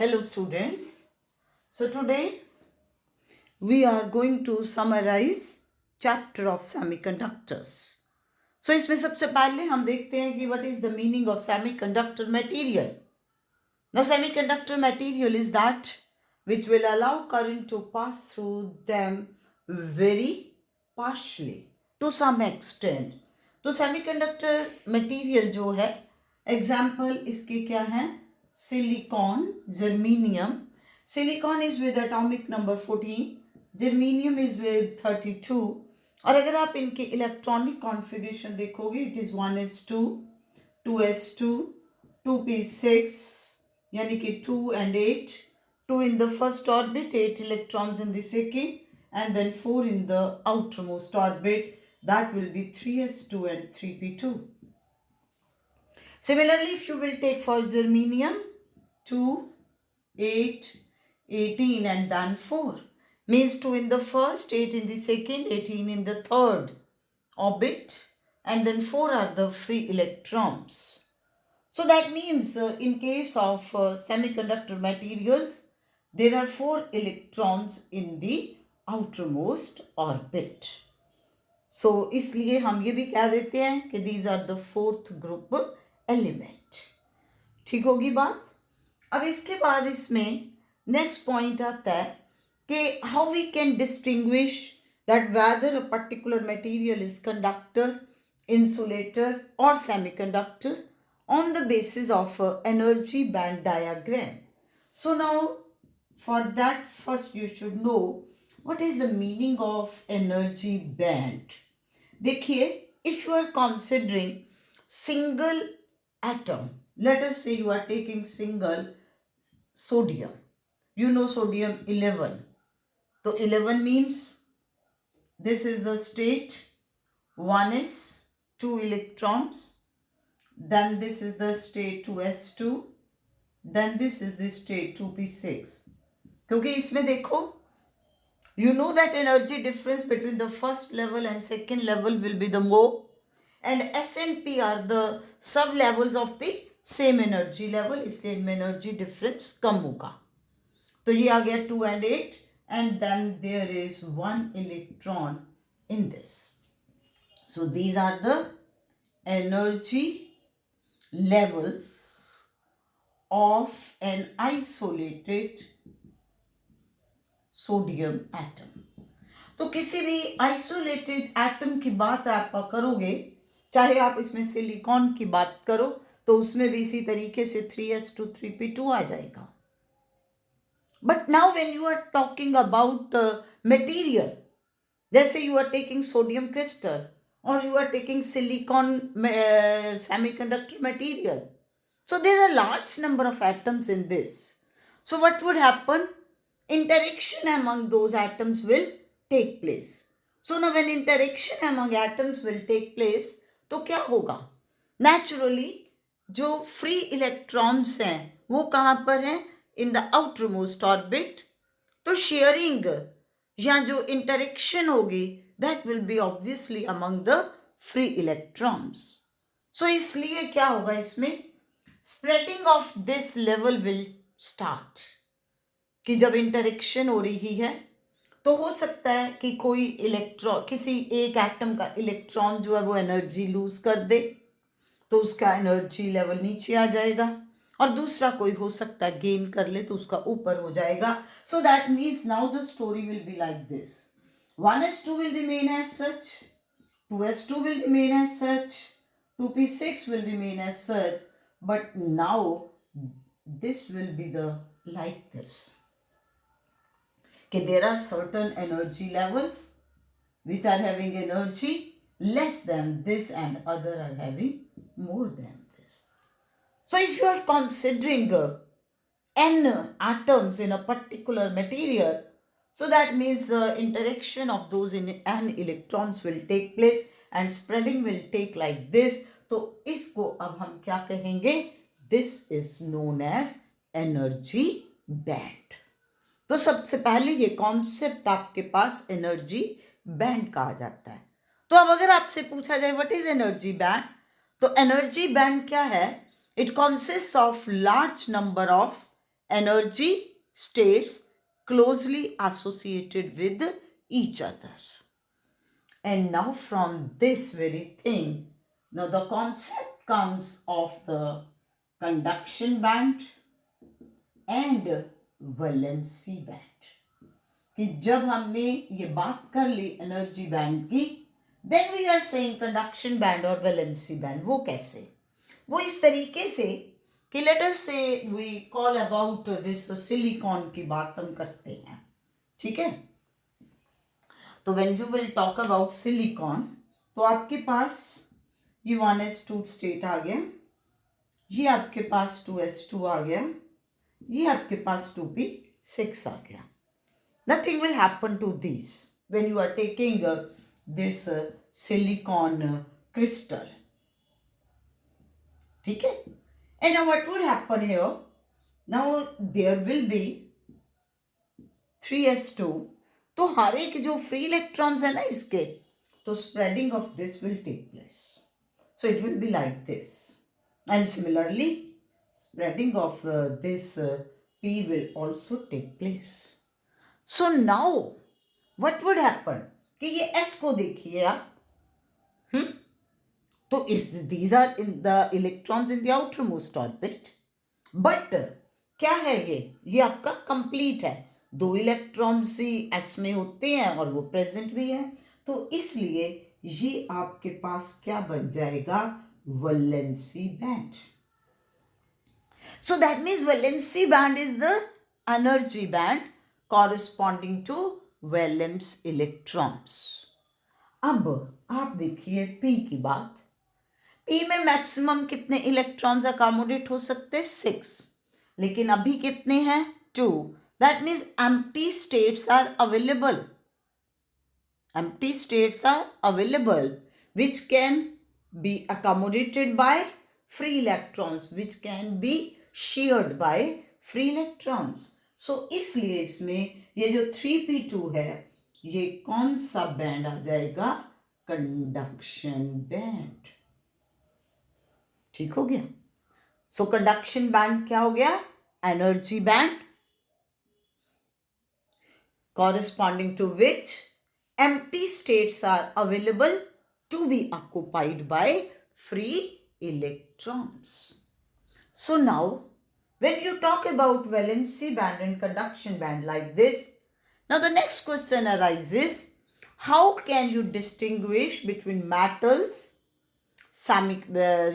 Hello students. So today we are going to summarize chapter of semiconductors. So इसमें सबसे पहले हम देखते हैं कि what is the meaning of semiconductor material. Now semiconductor material is that which will allow current to pass through them very partially to some extent. तो semiconductor material जो है example इसके क्या हैं? Silicon, germanium. Silicon is with atomic number 14, germanium is with 32. और अगर आप इनके इलेक्ट्रॉनिक कॉन्फ़िगरेशन देखोगे it is 1s2, 2s2, 2p6 यानी कि 2 and 8, 2 in the first orbit, 8 electrons in the second, and then 4 in the outermost orbit. That will be 3s2 and 3p2. Similarly, if you will take for germanium 2, 8, 18 and then 4. Means 2 in the first, 8 in the second, 18 in the third orbit, and then 4 are the free electrons. So that means in case of semiconductor materials, there are 4 electrons in the outermost orbit. So इसलिए हम ये भी कह देते हैं कि these are the fourth group element. ठीक होगी बात. अब इसके बाद इसमें नेक्स्ट पॉइंट आता है कि how we can distinguish that whether a particular material is conductor, insulator or semiconductor on the basis of energy band diagram. So now for that first you should know what is the meaning of energy band. देखिए, if you are considering single atom, let us say you are taking single sodium, you know sodium 11. So 11 means this is the state 1s, 2 electrons, then this is the state 2s2, then this is the state 2p6. क्योंकि इसमें देखो, you know that energy difference between the first level and second level will be the mole, and S and P are the sub levels of the same energy level, इसलिए इनमें energy difference कम होगा. तो ये आ गया 2 and 8, and then there is 1 electron in this. So these are the energy levels of an isolated sodium atom. तो किसी भी isolated atom की बात आप करोगे, चाहे आप इसमें सिलिकॉन की बात करो, तो उसमें भी इसी तरीके से 3s2 3p2 आ जाएगा. But now when you are talking about material, जैसे you are taking sodium crystal or you are taking silicon semiconductor material, so there are large number of atoms in this. So what would happen? Interaction among those atoms will take place. So now when interaction among atoms will take place, तो क्या होगा? Naturally जो free electrons हैं वो कहाँ पर हैं? In the outermost orbit. तो sharing या जो interaction होगी that will be obviously among the free electrons. So इसलिए क्या होगा इसमें? Spreading of this level will start. कि जब इंटरेक्शन हो रही है तो हो सकता है कि कोई इलेक्ट्रॉन, किसी एक एटम का इलेक्ट्रॉन जो है वो एनर्जी लूज कर दे, तो उसका एनर्जी लेवल नीचे आ जाएगा, और दूसरा कोई हो सकता है गेन कर ले तो उसका ऊपर हो जाएगा. So that means now the story will be like this. 1s2 will remain as such, 2s2 will remain as such, 2p6 will remain as such, but now this will be the like this. Okay, there are certain energy levels which are having energy less than this and other are having more than this. So if you are considering n atoms in a particular material, so that means the interaction of those in n electrons will take place and spreading will take like this. तो इसको अब हम क्या कहेंगे? This is known as energy band. तो सबसे पहले ये कॉन्सेप्ट आपके पास एनर्जी बैंड कहा जाता है. तो अब अगर आपसे पूछा जाए व्हाट इज एनर्जी बैंड, तो एनर्जी बैंड क्या है? It consist of large number of energy states closely associated with each other. And now from this very thing, now the concept comes of the conduction band and valency band. कि जब हमने ये बात कर ली energy band की, then we are saying conduction band और valency band. वो कैसे? वो इस तरीके से कि let us say we call about this silicon की बात हम करते हैं. ठीक है, तो when you will talk about silicon, तो आपके पास ये 1s2 स्टेट आ गया, ये आपके पास 2s2 आ गया, ये आपके पास 2p6 आ गया. Nothing will happen to these when you are taking this silicon crystal. ठीक है? And now what would happen here? Now there will be 3s2. तो हर एक जो फ्री इलेक्ट्रॉन्स है ना इसके, तो spreading of this will take place. So it will be like this. And similarly, spreading of this p will also take place. So now what would happen कि ये S को देखिए आप, तो these are in the electrons in the outermost orbit, but क्या है ये आपका कंप्लीट है. 2 इलेक्ट्रॉन्स ही S में होते हैं और वो प्रेजेंट भी है, तो इसलिए ये आपके पास क्या बन जाएगा? Valency band. So that means valency band is the energy band corresponding to valence electrons. अब आप देखिए P की बात. P में मैक्सिमम कितने इलेक्ट्रॉन्स अकोमोडेट हो सकते हैं? 6. लेकिन अभी कितने हैं? 2. That means empty states are available. Empty states are available which can be accommodated by free electrons, which can be shared by free electrons. So इसलिए इसमें ये जो 3p2 है, ये कौन सा बैंड आ जाएगा? Conduction band. ठीक हो गया. सो कंडक्शन बैंड क्या हो गया? Energy band corresponding to which empty states are available to be occupied by free electrons. So now when you talk about valency band and conduction band like this, now the next question arises, how can you distinguish between metals,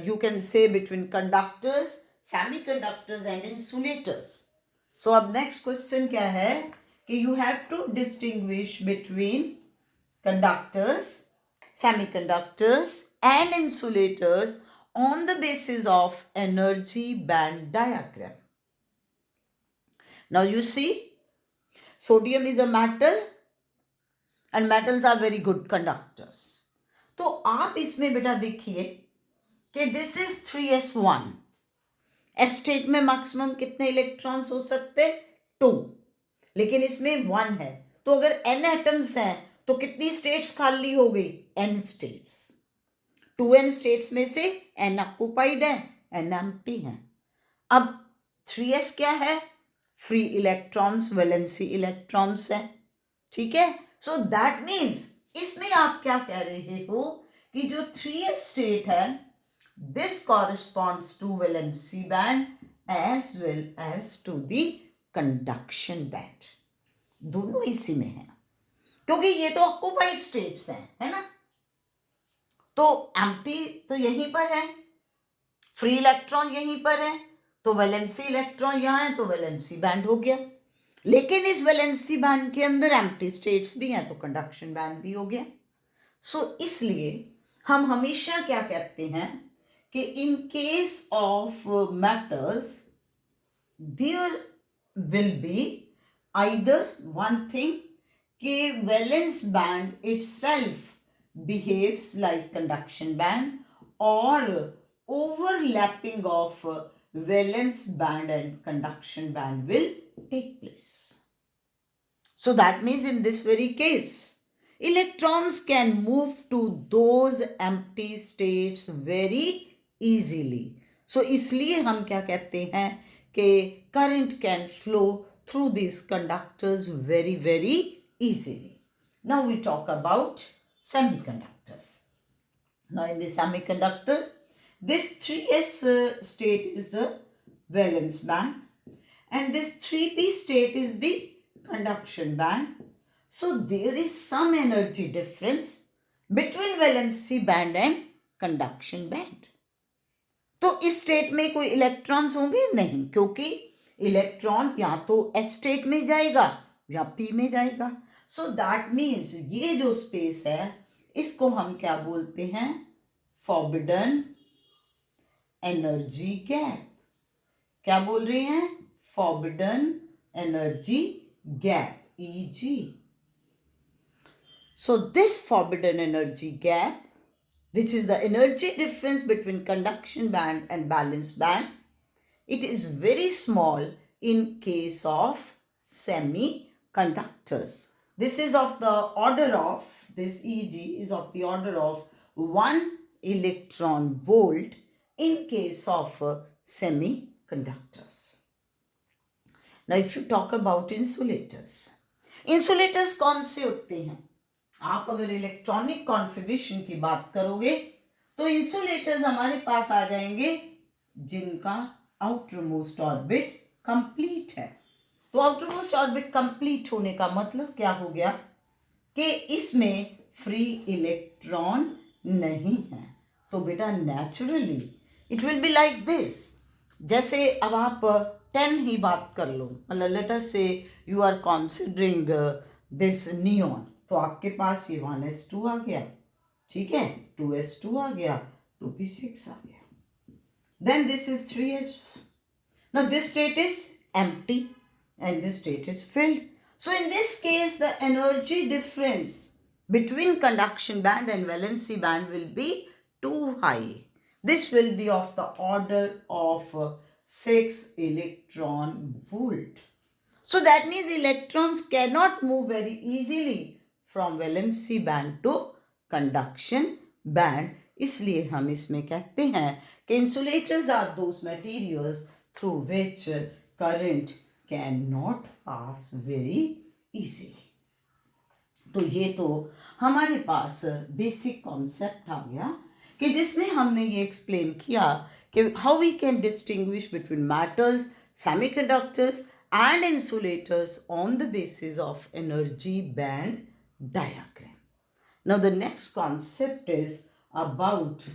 you can say between conductors, semiconductors and insulators. So अब next question क्या है कि you have to distinguish between conductors, semiconductors and insulators on the basis of energy band diagram. Now you see, sodium is a metal and metals are very good conductors. तो आप इसमें बेटा देखिए कि this is 3s1. S state में maximum कितने electrons हो सकते? 2. लेकिन इसमें 1 है, तो अगर n एटम्स हैं तो कितनी स्टेट्स खाली हो गई? n states. 2n स्टेट्स में से n ऑक्युपाइड है, n एम्प्टी है. अब 3s क्या है? फ्री इलेक्ट्रॉन्स, वैलेंसी इलेक्ट्रॉन्स है. ठीक है. सो दैट मीन्स इसमें आप क्या कह रहे हो कि जो 3s स्टेट है, this corresponds to valency band as well as to the conduction band. दोनों इसी में है, क्योंकि ये तो ऑक्युपाइड स्टेट्स हैं, है ना. तो एम्प्टी तो यहीं पर है, फ्री इलेक्ट्रॉन यहीं पर है, तो वैलेंसी इलेक्ट्रॉन यहाँ है, तो वैलेंसी बैंड हो गया. लेकिन इस वैलेंसी बैंड के अंदर एम्प्टी स्टेट्स भी हैं, तो कंडक्शन बैंड भी हो गया. सो इसलिए हम हमेशा क्या कहते हैं कि in case of metals there will be either one thing कि valence band itself behaves like conduction band, or overlapping of valence band and conduction band will take place. So that means in this very case, electrons can move to those empty states very easily. So इसलिए हम क्या कहते हैं कि current can flow through these conductors very, very easily. Now we talk about semiconductors. Now in the semiconductor, this 3s state is the valence band and this 3p state is the conduction band. So there is some energy difference between valency band and conduction band. तो इस state में कोई electrons होंगे नहीं, क्योंकि electron या तो S state में जाएगा या पी में जाएगा. सो दैट मीन्स ये जो स्पेस है इसको हम क्या बोलते हैं? Forbidden energy gap. क्या बोल रहे हैं? Forbidden energy gap, EG. So this forbidden energy gap, which is the energy difference between conduction band and valence band, it is very small in case of semiconductors. This is of the order of, this EG is of the order of 1 electron volt in case of semiconductors. Now if you talk about insulators, insulators कौन से होते हैं? आप अगर electronic configuration की बात करोगे तो इंसुलेटर्स हमारे पास आ जाएंगे जिनका आउटर मोस्ट ऑर्बिट कंप्लीट है. तो आउटर मोस्ट ऑर्बिट कंप्लीट होने का मतलब क्या हो गया? कि इसमें फ्री इलेक्ट्रॉन नहीं है. तो बेटा naturally it will be like this. जैसे अब आप 10 ही बात कर लो, मतलब let us say you are considering this neon, तो आपके पास ये 1s2 आ गया, ठीक है, 2s2 आ गया, 2p6 आ गया. Then this is 3s. Now this state is empty and this state is filled. So in this case the energy difference between conduction band and valency band will be too high. This will be of the order of 6 electron volt. So that means electrons cannot move very easily from valency band to conduction band. इसलिए हम इसमें कहते हैं कि insulators are those materials through which current cannot pass very easily. तो ये तो हमारे पास बेसिक कॉन्सेप्ट आ गया कि जिसमें हमने ये एक्सप्लेन किया कि how we can distinguish between metals, semiconductors and insulators on the basis of energy band diagram. Now the next concept is about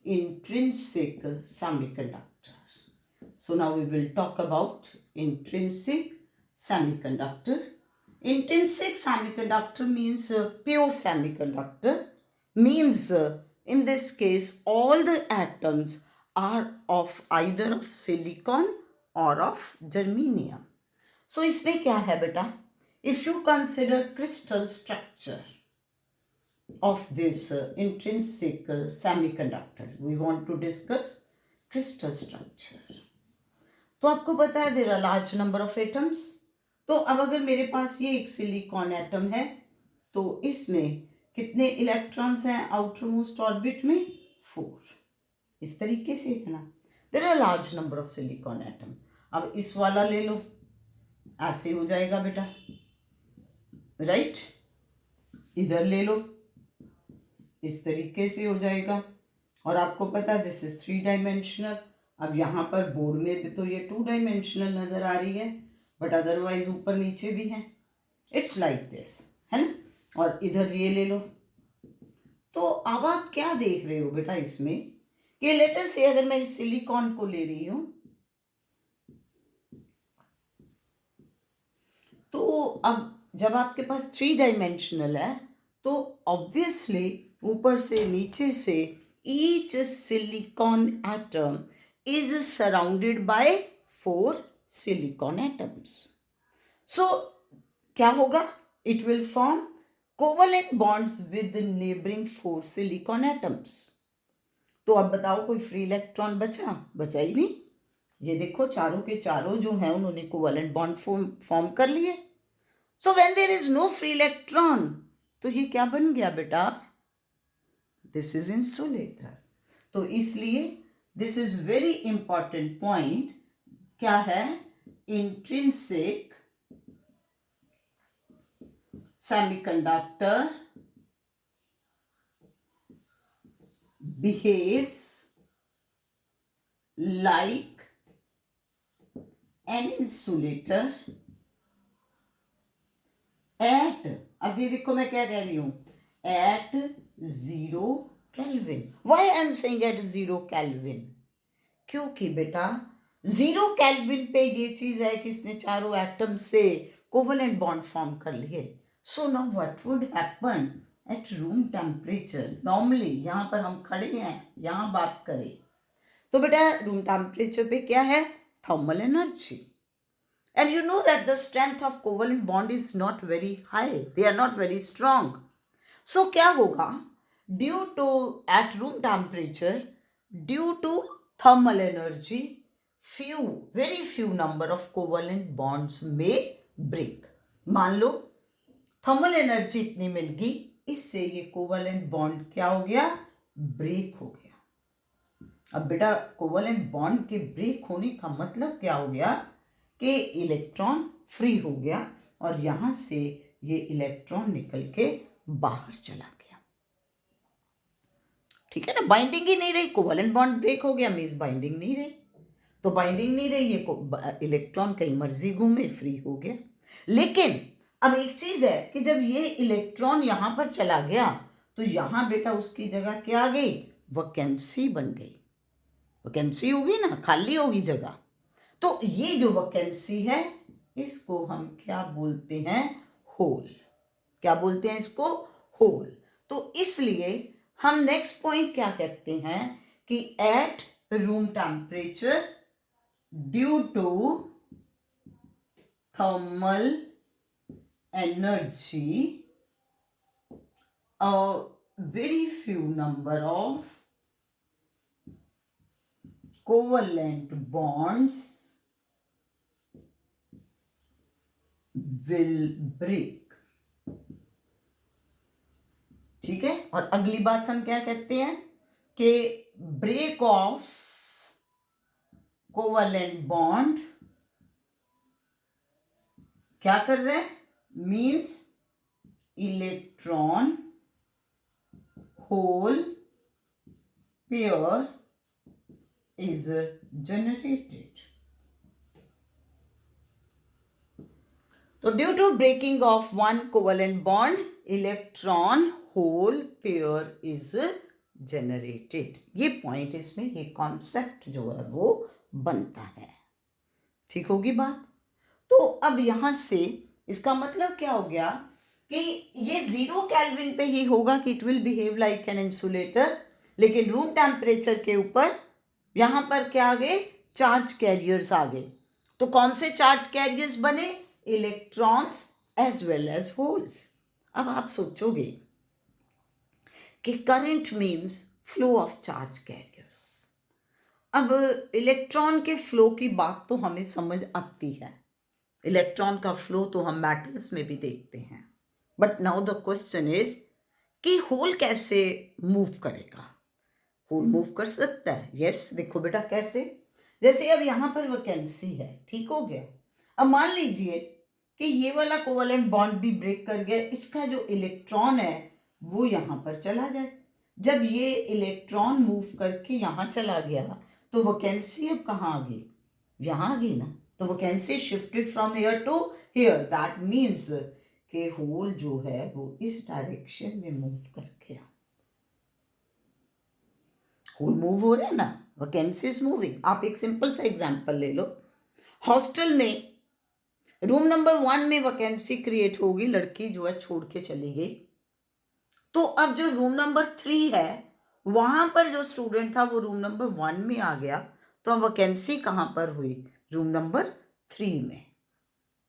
intrinsic semiconductors. So now we will talk about intrinsic semiconductor. Intrinsic semiconductor means pure semiconductor, means in this case all the atoms are of either of silicon or of germanium. So इसमें क्या है बेटा? If you consider crystal structure of this intrinsic semiconductor, we want to discuss crystal structure. तो आपको पता है there are large number of atoms. तो अब अगर मेरे पास ये एक सिलिकॉन एटम है तो इसमें कितने इलेक्ट्रॉन्स हैं आउटर मोस्ट ऑर्बिट में? 4. इस तरीके से है ना. There are large number of silicon atom. अब इस वाला ले लो, ऐसे हो जाएगा बेटा, राइट. इधर ले लो, इस तरीके से हो जाएगा. और आपको पता है दिस इज 3 डायमेंशनल. अब यहाँ पर बोर्ड में भी तो ये 2 डायमेंशनल नजर आ रही है, बट अदरवाइज ऊपर नीचे भी है. इट्स लाइक दिस, है ना. और इधर ये ले लो. तो अब आप क्या देख रहे हो बेटा इसमें कि लेटर से अगर मैं इस सिलिकॉन को ले रही हूं तो अब जब आपके पास 3 डायमेंशनल है तो ऑब्वियसली ऊपर से नीचे से each silicon atom is surrounded by 4 silicon atoms. So क्या होगा? It will form covalent bonds with neighbouring 4 silicon atoms. तो अब बताओ कोई फ्री इलेक्ट्रॉन बचा ही नहीं. ये देखो चारों के चारों जो हैं उन्होंने कोवलेंट बॉन्ड फॉर्म कर लिए. So when there is no free electron तो ये क्या बन गया बेटा? This is insulator. तो इसलिए this is very important point क्या है, intrinsic semiconductor behaves like an insulator at, अब ये देखो मैं क्या कह रही हूं, at 0 Kelvin. Why I am saying at 0 Kelvin? क्योंकि बेटा 0 Kelvin पे ये चीज है कि इसने चारों एटम से कोवेलेंट बॉन्ड फॉर्म कर लिए. So now what would happen at room temperature. Normally यहां पर हम खड़े हैं, यहां बात करें तो बेटा रूम टेम्परेचर पे क्या है, thermal energy. And you know that the strength of covalent bond is not very high. They are not very strong. So क्या होगा, due to at room temperature, due to thermal energy, very few number of covalent bonds may break. मान लो thermal energy इतनी मिल गई, इससे ये covalent bond क्या हो गया, ब्रेक हो गया. अब बेटा कोवेलेंट बॉन्ड के ब्रेक होने का मतलब क्या हो गया कि इलेक्ट्रॉन फ्री हो गया और यहां से ये इलेक्ट्रॉन निकल के बाहर चला गया. ठीक है ना, बाइंडिंग ही नहीं रही, कोवेलेंट बॉन्ड ब्रेक हो गया मींस बाइंडिंग नहीं रही. तो बाइंडिंग नहीं रही, ये इलेक्ट्रॉन कहीं मर्जी घूमे, फ्री हो गया. लेकिन अब एक चीज है कि जब ये इलेक्ट्रॉन यहां पर चला गया तो यहां बेटा उसकी जगह क्या आ गई, वैकेंसी बन गई. वैकेंसी होगी ना, खाली होगी जगह. तो ये जो वैकेंसी है इसको हम क्या बोलते हैं, होल. क्या बोलते हैं इसको, होल. तो इसलिए हम नेक्स्ट पॉइंट क्या कहते हैं कि at room temperature due to thermal energy a very few number of covalent bonds will break. ठीक है, और अगली बात हम क्या कहते हैं कि ब्रेक ऑफ कोवेलेंट बॉन्ड क्या कर रहे हैं, means electron hole pair is generated. So due to breaking of one covalent bond, electron hole pair is generated. ये पॉइंट इसमें, ये कॉन्सेप्ट जो है वो बनता है. ठीक होगी बात. तो अब यहां से इसका मतलब क्या हो गया कि ये 0 केल्विन पे ही होगा कि it will behave like an insulator. लेकिन रूम टेम्परेचर के ऊपर यहां पर क्या आ गए, चार्ज कैरियर्स आ गए. तो कौन से चार्ज कैरियर्स बने, electrons as well as holes. अब आप सोचोगे कि current means flow of charge carriers. अब इलेक्ट्रॉन के फ्लो की बात तो हमें समझ आती है, इलेक्ट्रॉन का फ्लो तो हम मैटर्स में भी देखते हैं. But now the question is कि होल कैसे मूव करेगा. होल मूव कर सकता है, यस. देखो बेटा कैसे, जैसे अब यहां पर वैकेंसी है, ठीक हो गया. अब मान लीजिए कि ये वाला कोवेलेंट बॉन्ड भी ब्रेक कर गया, इसका जो इलेक्ट्रॉन है वो यहां पर चला जाए. जब ये इलेक्ट्रॉन मूव करके यहां चला गया तो वैकेंसी अब कहाँ आ गई, यहां आ गई ना. तो vacancy shifted from here to here. That means कि होल जो है वो इस डायरेक्शन में मूव कर गया. होल मूव हो रहा है ना, वैकेंसी इज मूविंग. आप एक सिंपल सा एग्जांपल ले लो. हॉस्टल में रूम नंबर 1 में वैकेंसी क्रिएट होगी, लड़की जो है छोड़ के चली गई. तो अब जो रूम नंबर 3 है वहां पर जो स्टूडेंट था वो रूम नंबर 1 में आ गया. तो अब वैकेंसी कहां पर हुई, रूम नंबर 3 में.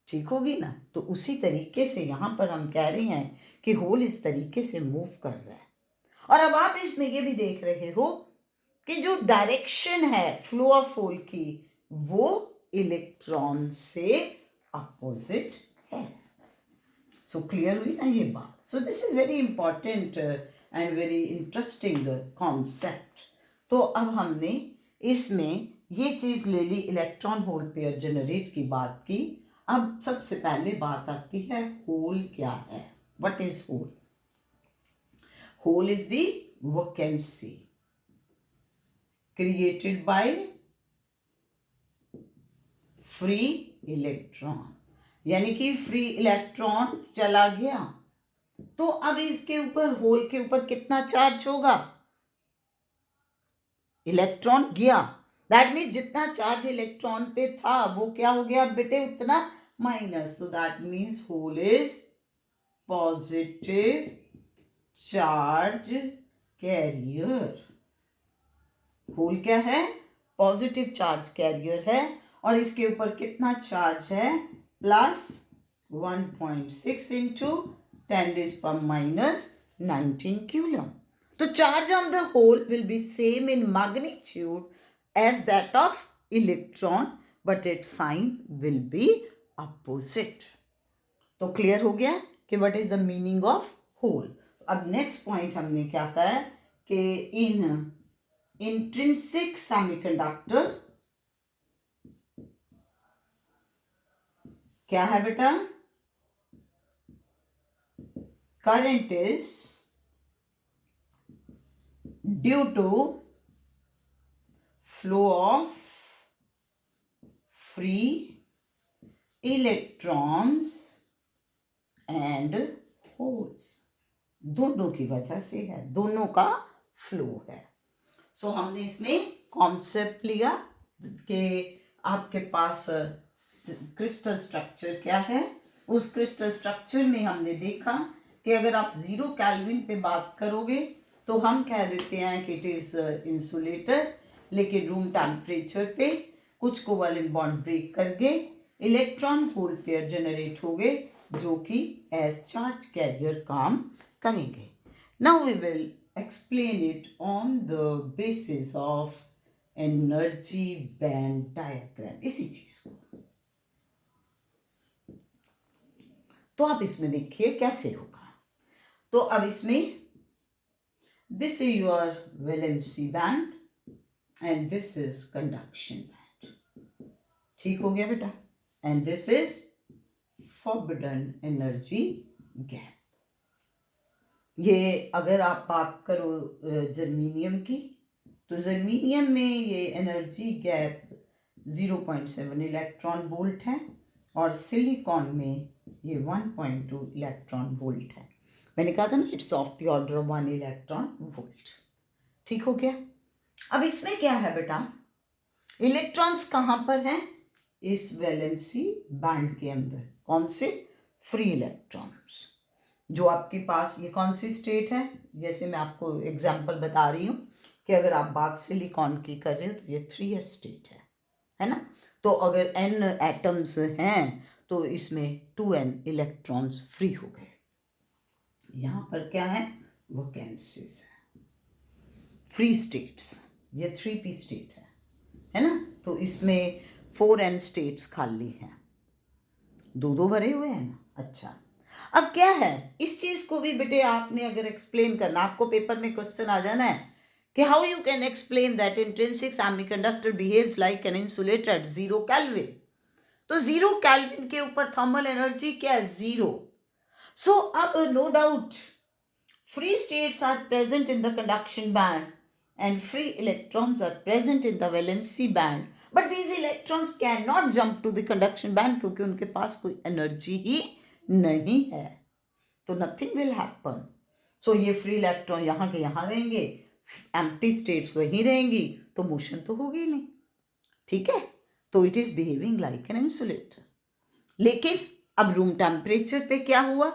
ठीक होगी ना. तो उसी तरीके से यहां पर हम कह रहे हैं कि होल इस तरीके से मूव कर रहा है. और अब आप इसमें ये भी देख रहे हो कि जो डायरेक्शन है फ्लो ऑफ होल की वो इलेक्ट्रॉन से अपोजिट है. सो क्लियर हुई ना ये बात. So this is very important and very interesting concept. तो अब हमने इसमें ये चीज ले ली, इलेक्ट्रॉन होल पेयर जनरेट की बात की। अब सबसे पहले बात आती है होल क्या है, what is hole? Hole is the vacancy created by free electron, यानी कि फ्री इलेक्ट्रॉन चला गया तो अब इसके ऊपर, होल के ऊपर कितना चार्ज होगा? इलेक्ट्रॉन गया, दैट मीन्स जितना चार्ज इलेक्ट्रॉन पे था वो क्या हो गया बेटे? उतना माइनस। तो that means hole is positive charge carrier. Hole क्या है? पॉजिटिव चार्ज कैरियर है और इसके ऊपर कितना चार्ज है? Plus 1.6 into 10⁻⁻19 coulomb. तो charge on the hole will be same in magnitude as that of electron, but its sign will be opposite. तो क्लियर हो गया कि what is the meaning of hole. अब नेक्स्ट पॉइंट हमने क्या कहा है कि इन intrinsic semiconductor क्या है बेटा? current is due to flow of free electrons and holes, दोनों की वजह से है, दोनों का फ्लो है। सो हमने इसमें कॉन्सेप्ट लिया कि आपके पास क्रिस्टल स्ट्रक्चर क्या है। उस क्रिस्टल स्ट्रक्चर में हमने देखा कि अगर आप 0 केल्विन पे बात करोगे तो हम कह देते हैं कि इट इज इंसुलेटर, लेकिन रूम टेम्परेचर पे कुछ कोवेलेंट बॉन्ड ब्रेक करके इलेक्ट्रॉन होल पेयर जनरेट हो गए जो कि एज चार्ज कैरियर काम करेंगे। Now we will explain it on the basis of energy band diagram, इसी चीज को। तो आप इसमें देखिए कैसे होगा। तो अब इसमें this is your valency band and this is conduction band, ठीक हो गया बेटा? And this is forbidden energy gap. ये अगर आप बात करो जर्मीनियम की, तो जर्मीनियम में ये एनर्जी गैप 0.7 इलेक्ट्रॉन वोल्ट है और सिलिकॉन में ये 1.2 इलेक्ट्रॉन वोल्ट है। मैंने कहा था ना, it's of the order of 1 electron volt, ठीक हो गया? अब इसमें क्या है बेटा? इलेक्ट्रॉन्स कहाँ पर हैं? इस वैलेंसी बैंड के अंदर। कौन से? Free electrons. जो आपके पास ये कौन सी स्टेट है? जैसे मैं आपको एग्जांपल बता रही हूँ कि अगर आप बात सिलिकॉन की कर रहे हो तो ये 3s स्टेट है ना? तो अगर n एटम्स हैं तो इसमें 2n इलेक्ट्रॉन्स फ्री हो गए। यहाँ पर क्या है? वैकेंसीज है, फ्री स्टेट्स। ये 3p स्टेट है ना? तो इसमें 4n स्टेट्स खाली हैं, दो भरे हुए हैं ना। अच्छा, अब क्या है इस चीज को भी बेटे आपने अगर एक्सप्लेन करना, आपको पेपर में क्वेश्चन आ जाना है कि how you can explain that intrinsic semiconductor behaves like an insulator at 0 kelvin. तो 0 केल्विन के ऊपर थर्मल एनर्जी क्या है? 0। सो अब no doubt free states are present in the conduction band and free electrons are present in the valency band, but these electrons cannot jump to the conduction band क्योंकि उनके पास कोई energy ही नहीं है, तो nothing will happen. सो ये free electron यहाँ के यहाँ रहेंगे, एम्प्टी स्टेट्स वहीं रहेंगी, तो मोशन तो होगी नहीं, ठीक है? तो it is behaving like an insulator. लेकिन अब रूम टेम्परेचर पे क्या हुआ?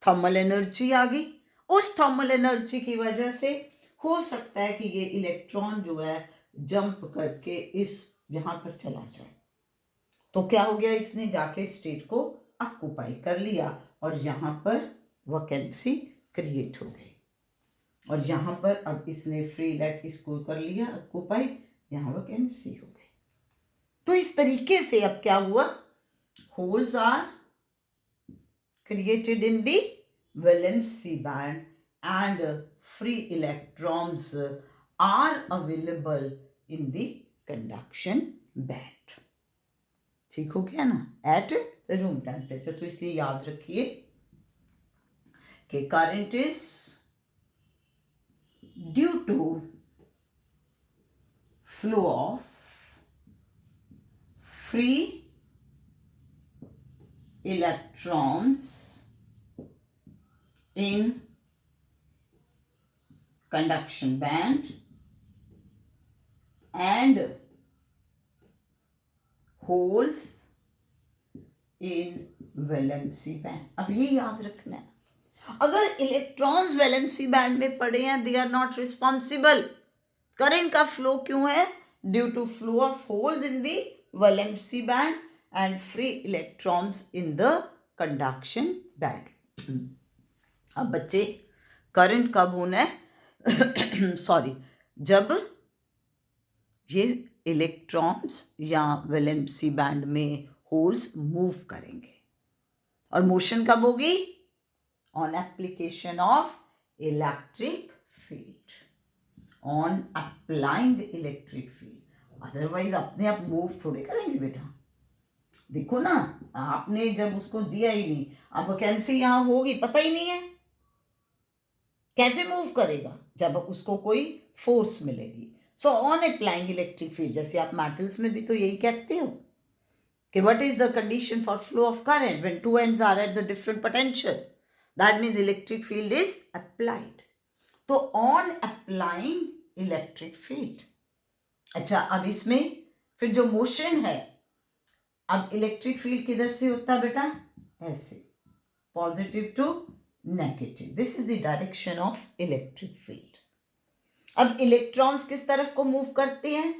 थर्मल एनर्जी आ गई। उस थर्मल एनर्जी की वजह से हो सकता है कि ये इलेक्ट्रॉन जो है जंप करके इस यहाँ पर चला जाए। तो क्या हो गया? इसने जाके स्टेट को ऑक्यूपाई कर लिया और यहाँ पर वैकेंसी क्रिएट हो गई और यहाँ पर अब इसने फ्री इलेक्ट्रॉन इसको कर लिया ऑक्यूपाई, यहाँ वैकेंसी हो गई। तो इस तरीके से अब क्या हुआ? Holes are created in the valency band and free electrons are available in the conduction band. ठीक हो गया ना, एट रूम टेम्परेचर। तो इसलिए याद रखिए कि current is due to flow of free electrons in conduction band and holes in valency band। अब ये याद रखना है, अगर इलेक्ट्रॉन्स वैलेंसी बैंड में पड़े हैं, they are not responsible. Current का फ्लो क्यों है? Due to flow of holes in the valency band and free electrons in the conduction band. अब बच्चे, करंट कब होना है सॉरी, जब ये इलेक्ट्रॉन्स या वैलेंसी बैंड में होल्स मूव करेंगे। और मोशन कब होगी? On application of electric field, on applying electric field. Otherwise अपने आप मूव थोड़े करेंगे बेटा। देखो ना, आपने जब उसको दिया ही नहीं, अब वैकेंसी यहाँ होगी पता ही नहीं है, कैसे मूव करेगा? जब उसको कोई फोर्स मिलेगी। So on applying electric field, जैसे आप मेटल्स में भी तो यही कहते हो कि what is the condition for flow of current when two ends are at the different potential, that means electric field is applied. तो ऑन अप्लाइंग इलेक्ट्रिक फील्ड। अच्छा, अब इसमें फिर जो मोशन है, अब इलेक्ट्रिक फील्ड किधर से होता है बेटा? ऐसे, positive to negative. This is the direction of electric field. अब इलेक्ट्रॉन्स किस तरफ को मूव करते हैं?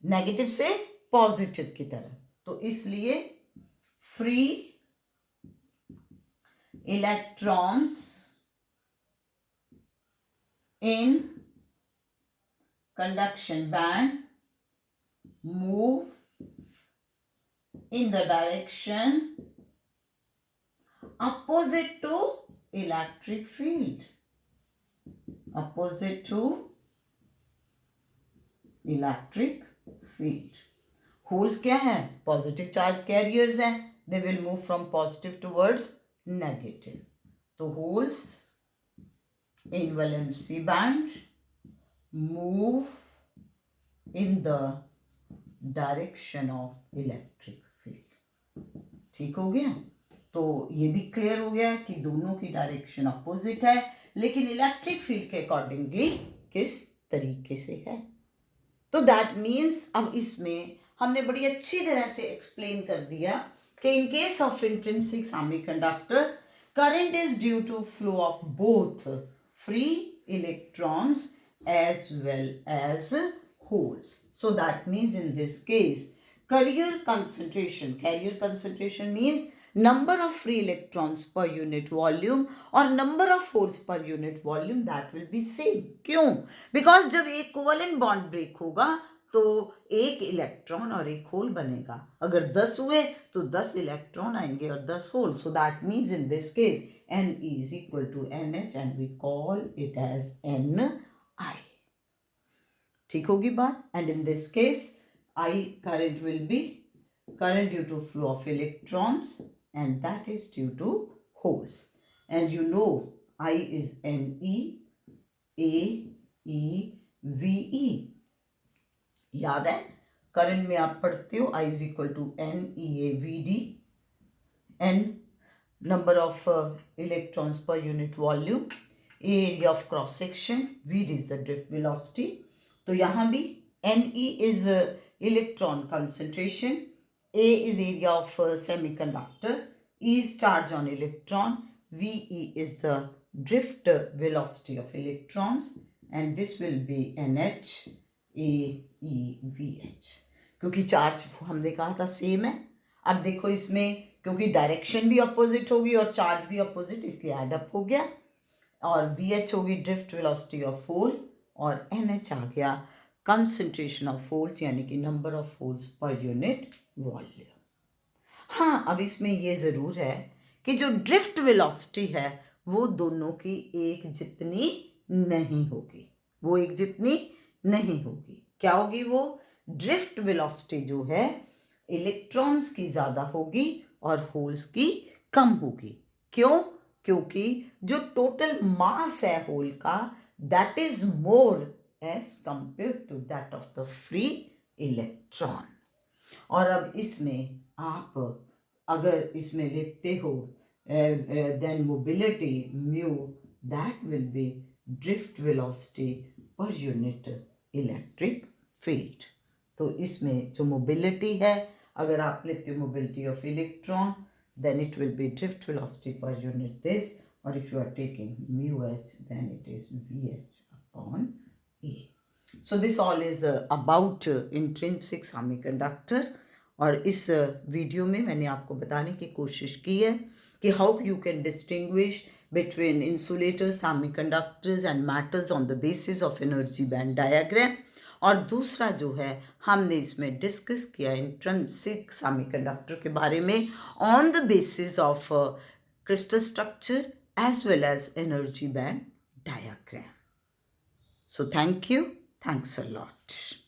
नेगेटिव से पॉजिटिव की तरफ। तो इसलिए free electrons in conduction band move in the direction opposite to electric field, opposite to electric field। Holes क्या है? पॉजिटिव चार्ज कैरियर्स हैं, they will move from positive towards negative। तो holes in valency band move in the direction of electric field। ठीक हो गया? तो ये भी क्लियर हो गया कि दोनों की डायरेक्शन अपोजिट है, लेकिन इलेक्ट्रिक फील्ड के अकॉर्डिंगली किस तरीके से है। तो दैट मीन्स अब इसमें हमने बड़ी अच्छी तरह से एक्सप्लेन कर दिया कि in case of intrinsic semiconductor, current is due to flow of both free electrons as well as holes। So that means in this case, carrier concentration means number of free electrons per unit volume or number of holes per unit volume, that will be same। क्यों? Because जब एक covalent bond break होगा तो एक electron और एक whole बनेगा। अगर 10 हुए तो 10 इलेक्ट्रॉन आएंगे और 10 whole. So that means in this case Ne is equal to NH and we call it as Ni। ठीक होगी बात? And in this case I current will be current due to flow of electrons and that is due to holes। and you know I is Ne A E V E। याद है? Current में आप पढ़ते हो I is equal to NeAVD, N number of electrons per unit volume, A area of cross section, V is the drift velocity। तो यहाँ भी Ne is electron concentration, A is area of semiconductor, E is charge on electron, Ve is the drift velocity of electrons and this will be NH AeVH। क्योंकि charge हमने कहा था same है। अब देखो इसमें क्योंकि डायरेक्शन भी अपोजिट होगी और चार्ज भी अपोजिट, इसलिए एड अप हो गया। और VH होगी ड्रिफ्ट वेलोसिटी ऑफ होल और NH आ गया कंसंट्रेशन ऑफ होल्स, यानी कि number of holes per unit volume. हाँ, अब इसमें ये ज़रूर है कि जो ड्रिफ्ट वेलोसिटी है वो दोनों की एक जितनी नहीं होगी, वो एक जितनी नहीं होगी। क्या होगी वो? ड्रिफ्ट वेलोसिटी जो है इलेक्ट्रॉन्स की ज़्यादा होगी और होल्स की कम होगी। क्यों? क्योंकि जो टोटल मास है होल का that is more as compare to that of the free electron. और अब इसमें आप अगर इसमें लिखते हो then mobility mu that will be drift velocity per unit electric field. तो इसमें जो मोबिलिटी है, अगर आप लेते हो mobility of electron then it will be drift velocity per unit this, or if you are taking mu h then it is vh upon a. So this all is about intrinsic semiconductor। और इस video में मैंने आपको बताने की कोशिश की है कि how you can distinguish between insulators, semiconductors and metals on the basis of energy band diagram. और दूसरा जो है हमने इसमें डिस्कस किया इंट्रिंसिक सेमीकंडक्टर के बारे में on the basis of crystal structure as well as energy band diagram. So thank you. Thanks a lot.